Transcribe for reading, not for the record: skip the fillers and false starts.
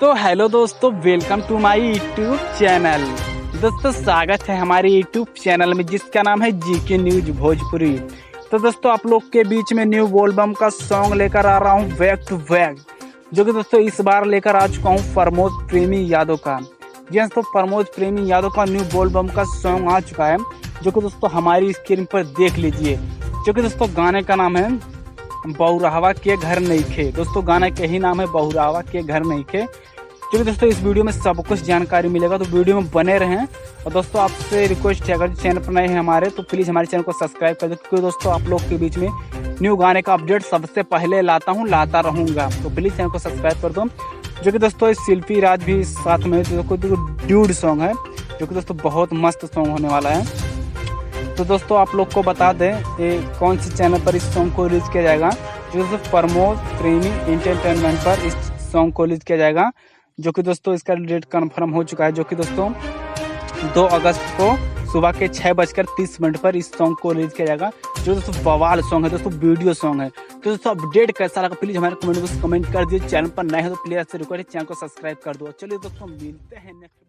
तो हेलो दोस्तों, welcome to my YouTube channel. दोस्तों स्वागत है हमारे यूट्यूब चैनल में जिसका नाम है जीके न्यूज भोजपुरी। तो दोस्तों आप लोग के बीच में न्यू बोलबम का सॉन्ग लेकर आ रहा हूँ बैक टू बैक, जो कि दोस्तों इस बार लेकर आ चुका हूँ प्रमोद प्रेमी यादव का। जी दोस्तों, प्रमोद प्रेमी यादव का न्यू बोलबम का सॉन्ग आ चुका है, जो कि दोस्तों हमारी स्क्रीन पर देख लीजिए। जो कि दोस्तों गाने का नाम है बहुरावा के घर नइखे। दोस्तों गाना के ही नाम है बहुरावा के घर नइखे। क्योंकि दोस्तों इस वीडियो में सब कुछ जानकारी मिलेगा, तो वीडियो में बने रहें। और दोस्तों आपसे रिक्वेस्ट है, अगर चैनल पर नए हैं हमारे तो प्लीज़ हमारे चैनल को सब्सक्राइब कर दो, क्योंकि दोस्तों आप लोग के बीच में न्यू गाने का अपडेट सबसे पहले लाता रहूँगा। तो प्लीज़ चैनल को सब्सक्राइब कर दो। जो कि दोस्तों इस शिल्पी राज भी साथ में ड्यूड सॉन्ग है, जो कि दोस्तों बहुत मस्त सॉन्ग होने वाला है। तो दोस्तों आप लोग को बता दें ये कौन सी चैनल पर इस सॉन्ग को रिलीज किया जाएगा। जो दोस्तों प्रमोद प्रेमी एंटरटेनमेंट पर इस सॉन्ग को रिलीज किया जाएगा, जो कि दोस्तों इसका डेट कंफर्म हो चुका है। जो कि दोस्तों 2 अगस्त को सुबह के 6:30 पर इस सॉन्ग को रिलीज किया जाएगा, जो दोस्तों बवाल सॉन्ग है, दोस्तों वीडियो सॉन्ग है। तो दोस्तों अपडेट कैसा लगा प्लीज़ हमारे कमेंट बॉक्स कमेंट कर दिए। चैनल पर नए हो तो प्लीज़ रिक्वेस्ट चैनल को सब्सक्राइब कर दो। चलिए दोस्तों मिलते हैं नेक्स्ट